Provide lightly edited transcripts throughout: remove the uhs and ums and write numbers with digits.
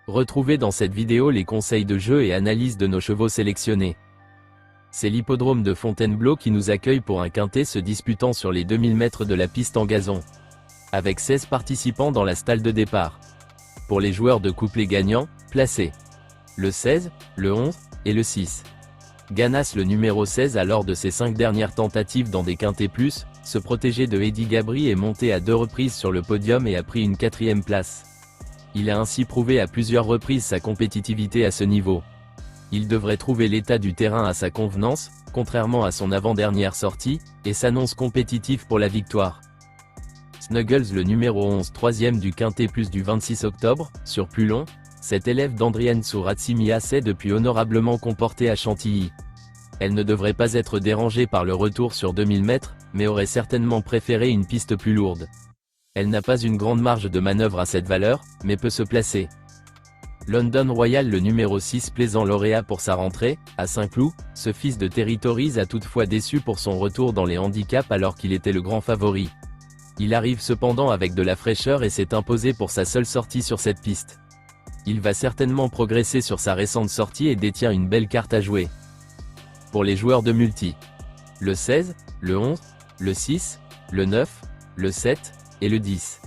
Retrouvez dans cette vidéo les conseils de jeu et analyse de nos chevaux sélectionnés. C'est l'hippodrome de Fontainebleau qui nous accueille pour un quintet se disputant sur les 2000 mètres de la piste en gazon. Avec 16 participants dans la stalle de départ. Pour les joueurs de couplet gagnants, placez le 16, le 11 et le 6. Ganas le numéro 16 a lors de ses 5 dernières tentatives dans des quintets plus, se protéger de Eddie Gabry est monté à 2 reprises sur le podium et a pris une 4e place. Il a ainsi prouvé à plusieurs reprises sa compétitivité à ce niveau. Il devrait trouver l'état du terrain à sa convenance, contrairement à son avant-dernière sortie, et s'annonce compétitif pour la victoire. Snuggles le numéro 11 3e du quintet plus du 26 octobre, sur plus long, cet élève d'Andriane Souratsimiya s'est depuis honorablement comporté à Chantilly. Elle ne devrait pas être dérangée par le retour sur 2000 mètres, mais aurait certainement préféré une piste plus lourde. Elle n'a pas une grande marge de manœuvre à cette valeur, mais peut se placer. London Royal le numéro 6 plaisant lauréat pour sa rentrée, à Saint-Cloud, ce fils de Territories a toutefois déçu pour son retour dans les handicaps alors qu'il était le grand favori. Il arrive cependant avec de la fraîcheur et s'est imposé pour sa seule sortie sur cette piste. Il va certainement progresser sur sa récente sortie et détient une belle carte à jouer. Pour les joueurs de multi, le 16, le 11, le 6, le 9, le 7 et le 10.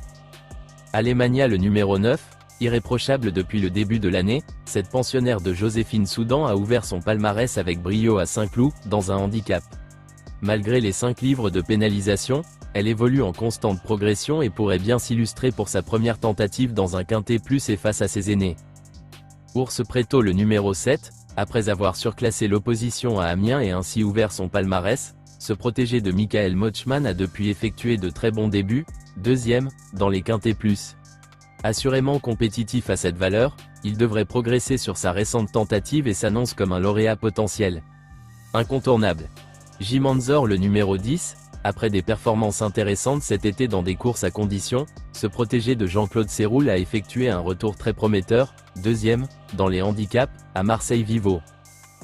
Alemania le numéro 9, irréprochable depuis le début de l'année, cette pensionnaire de Joséphine Soudan a ouvert son palmarès avec brio à Saint-Cloud, dans un handicap. Malgré les 5 livres de pénalisation, elle évolue en constante progression et pourrait bien s'illustrer pour sa première tentative dans un quintet plus et face à ses aînés. Ours Preto le numéro 7, après avoir surclassé l'opposition à Amiens et ainsi ouvert son palmarès, ce protégé de Michael Mochman a depuis effectué de très bons débuts, 2e, dans les quintets plus. Assurément compétitif à cette valeur, il devrait progresser sur sa récente tentative et s'annonce comme un lauréat potentiel. Incontournable. J-Manzor le numéro 10, après des performances intéressantes cet été dans des courses à conditions, ce protégé de Jean-Claude Séroul a effectué un retour très prometteur, 2e, dans les handicaps, à Marseille Vivo.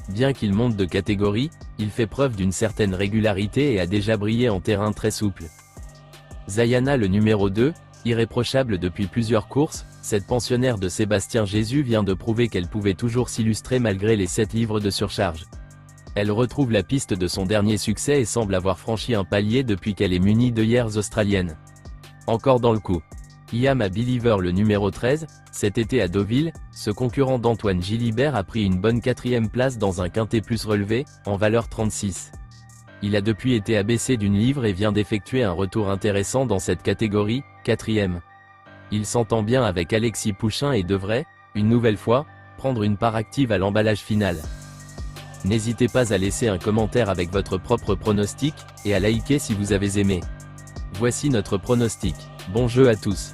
Bien qu'il monte de catégorie, il fait preuve d'une certaine régularité et a déjà brillé en terrain très souple. Zayana le numéro 2, irréprochable depuis plusieurs courses, cette pensionnaire de Sébastien Jésus vient de prouver qu'elle pouvait toujours s'illustrer malgré les 7 livres de surcharge. Elle retrouve la piste de son dernier succès et semble avoir franchi un palier depuis qu'elle est munie d'œillères australiennes. Encore dans le coup. Iam à Believer le numéro 13, cet été à Deauville, ce concurrent d'Antoine Gilibert a pris une bonne 4e place dans un quintet plus relevé, en valeur 36. Il a depuis été abaissé d'une livre et vient d'effectuer un retour intéressant dans cette catégorie, 4e. Il s'entend bien avec Alexis Pouchin et devrait, une nouvelle fois, prendre une part active à l'emballage final. N'hésitez pas à laisser un commentaire avec votre propre pronostic, et à liker si vous avez aimé. Voici notre pronostic. Bon jeu à tous.